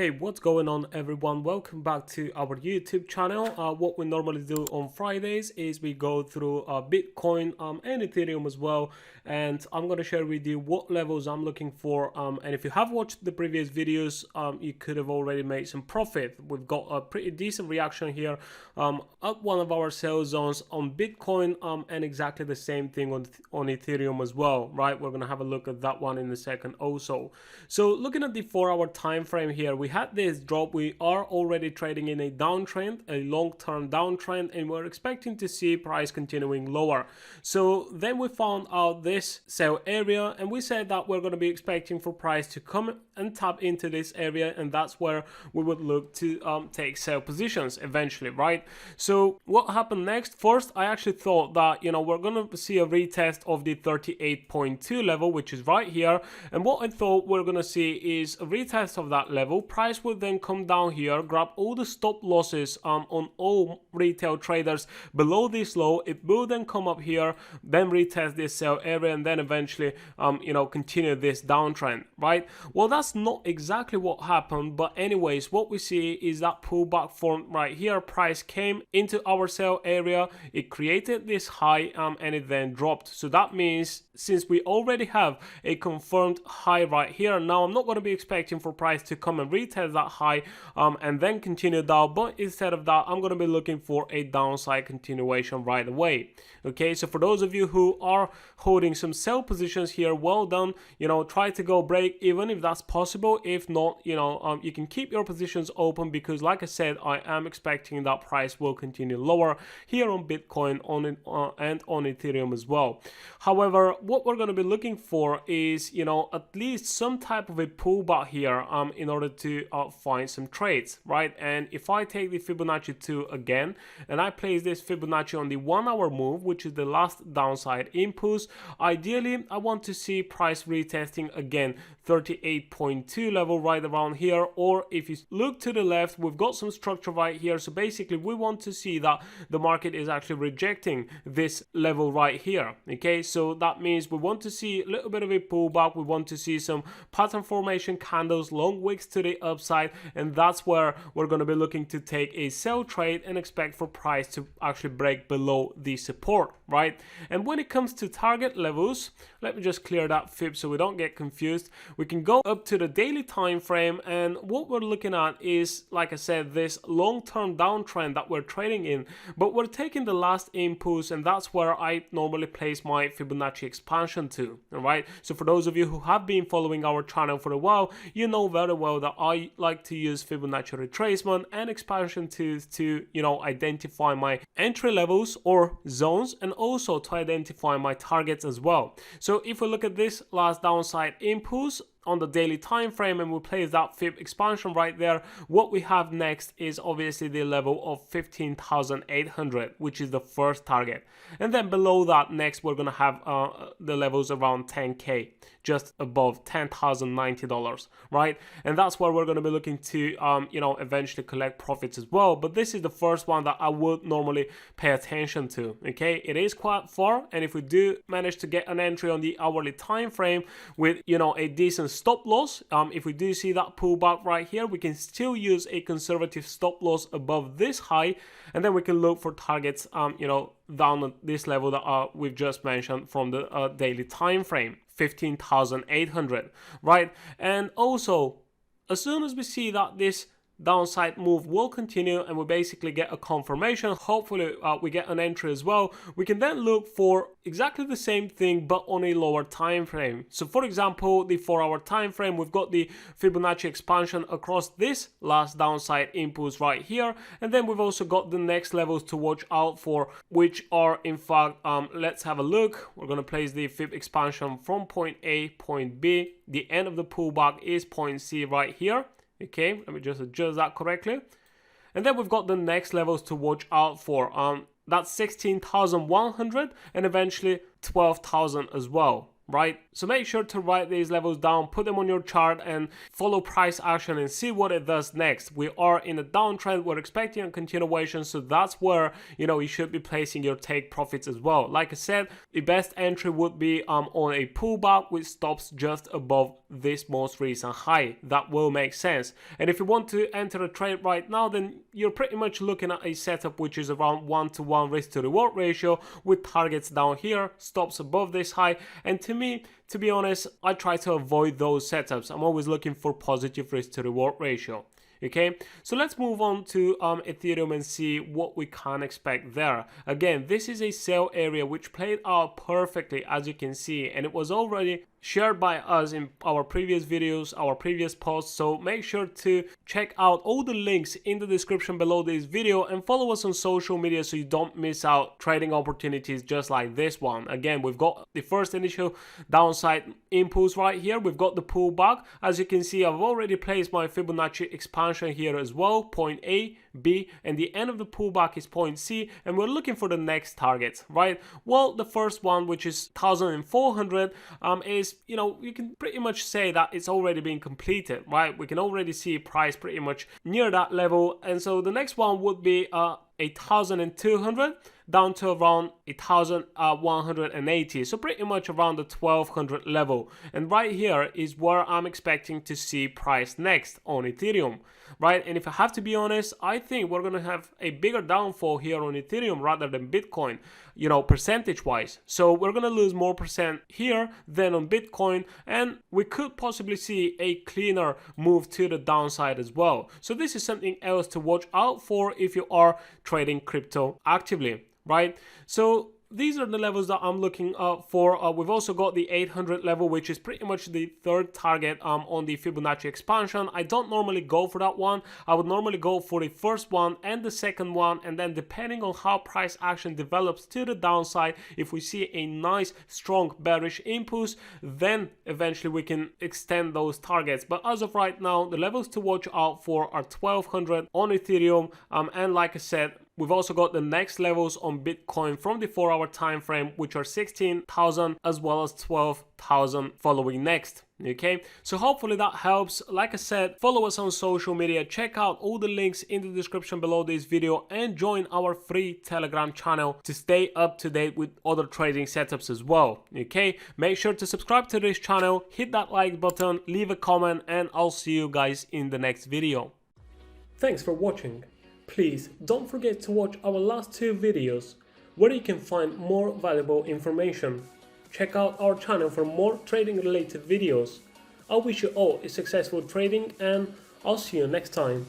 Hey, what's going on everyone? Welcome back to our YouTube channel. What we normally do on Fridays is we go through Bitcoin and Ethereum as well, and I'm going to share with you what levels I'm looking for, and if you have watched the previous videos, you could have already made some profit. We've got a pretty decent reaction here at one of our sell zones on Bitcoin, and exactly the same thing on Ethereum as well, right? We're going to have a look at that one in a second also. So looking at the 4-hour time frame here, we had this drop. We are already trading in a downtrend, a long-term downtrend, and we're expecting to see price continuing lower. So then we found out this sell area, and we said that we're going to be expecting for price to come and tap into this area, and that's where we would look to take sell positions eventually, right? So what happened next? First, I actually thought that, we're going to see a retest of the 38.2 level, which is right here, and what I thought we're going to see is a retest of that level. Price will then come down here, grab all the stop losses on all retail traders below this low. It will then come up here, then retest this sell area, and then eventually continue this downtrend, right? Well, that's not exactly what happened, but anyways, what we see is that pullback form right here. Price came into our sell area, it created this high, and it then dropped. So that means since we already have a confirmed high right here, now I'm not going to be expecting for price to come and retest that high and then continue down, but instead of that, I'm going to be looking for a downside continuation right away. Okay, so for those of you who are holding some sell positions here, well done. Try to go break even if that's possible. If not, you can keep your positions open, because like I said, I am expecting that price will continue lower here on Bitcoin and on Ethereum as well. However, what we're going to be looking for is at least some type of a pullback here in order to find some trades, right? And if I take the Fibonacci 2 again and I place this Fibonacci on the 1-hour move, which is the last downside impulse, ideally I want to see price retesting again 38.2 level right around here. Or if you look to the left, we've got some structure right here. So basically we want to see that the market is actually rejecting this level right here. Okay, so that means we want to see a little bit of a pullback. We want to see some pattern formation candles, long wicks to the upside, and that's where we're going to be looking to take a sell trade and expect for price to actually break below the support, right? And when it comes to target levels, let me just clear that fib so we don't get confused. We can go up to the daily time frame, and what we're looking at is, like I said, this long-term downtrend that we're trading in, but we're taking the last impulse, and that's where I normally place my Fibonacci expansion to. All right, so for those of you who have been following our channel for a while, you know very well that I like to use Fibonacci retracement and expansion to identify my entry levels or zones, and also to identify my targets as well. So if we look at this last downside impulse on the daily time frame and we place that fib expansion right there, what we have next is obviously the level of 15,800, which is the first target, and then below that next we're gonna have the levels around 10k, just above $10,090, right? And that's where we're going to be looking to eventually collect profits as well. But this is the first one that I would normally pay attention to. Okay, it is quite far, and if we do manage to get an entry on the hourly time frame with a decent stop loss, if we do see that pullback right here, we can still use a conservative stop loss above this high, and then we can look for targets down at this level that we've just mentioned from the daily time frame, 15,800, right? And also, as soon as we see that this downside move will continue and we basically get a confirmation, hopefully we get an entry as well, we can then look for exactly the same thing but on a lower time frame. So for example, the 4-hour time frame, we've got the Fibonacci expansion across this last downside impulse right here, and then we've also got the next levels to watch out for, which are in fact, let's have a look. We're going to place the fib expansion from point A, point B. The end of the pullback is point C right here. Okay, let me just adjust that correctly. And then we've got the next levels to watch out for. That's 16,100 and eventually 12,000 as well, right? So make sure to write these levels down, put them on your chart and follow price action and see what it does next. We are in a downtrend, we're expecting a continuation, so that's where, you know, you should be placing your take profits as well. Like I said, the best entry would be on a pullback with stops just above this most recent high. That will make sense. And if you want to enter a trade right now, then you're pretty much looking at a setup which is around 1-to-1 risk to reward ratio with targets down here, stops above this high. And to me, to be honest, I try to avoid those setups. I'm always looking for positive risk to reward ratio. Okay, so let's move on to Ethereum and see what we can expect there. Again, this is a sell area which played out perfectly, as you can see, and it was already shared by us in our previous videos, our previous posts. So make sure to check out all the links in the description below this video and follow us on social media so you don't miss out trading opportunities just like this one. Again, we've got the first initial downside impulse right here. We've got the pullback. As you can see, I've already placed my Fibonacci expansion here as well, point A, B, and the end of the pullback is point C, and we're looking for the next target, right? Well, the first one, which is 1,400, is, you know, you can pretty much say that it's already been completed, right? We can already see price pretty much near that level, and so the next one would be 1,200 down to around 1,180, so pretty much around the 1,200 level. And right here is where I'm expecting to see price next on Ethereum, right? And if I have to be honest, I think we're gonna have a bigger downfall here on Ethereum rather than Bitcoin, you know, percentage wise. So we're gonna lose more percent here than on Bitcoin, and we could possibly see a cleaner move to the downside as well. So this is something else to watch out for if you are trading crypto actively, right? So these are the levels that I'm looking for. We've also got the 800 level, which is pretty much the third target on the Fibonacci expansion. I don't normally go for that one. I would normally go for the first one and the second one, and then depending on how price action develops to the downside, if we see a nice strong bearish impulse, then eventually we can extend those targets. But as of right now, the levels to watch out for are 1,200 on Ethereum, and like I said, we've also got the next levels on Bitcoin from the 4-hour time frame, which are 16,000 as well as 12,000 following next. Okay, so hopefully that helps. Like I said, follow us on social media, check out all the links in the description below this video, and join our free Telegram channel to stay up to date with other trading setups as well. Okay, make sure to subscribe to this channel, hit that like button, leave a comment, and I'll see you guys in the next video. Thanks for watching. Please don't forget to watch our last 2 videos where you can find more valuable information. Check out our channel for more trading related videos. I wish you all a successful trading, and I'll see you next time.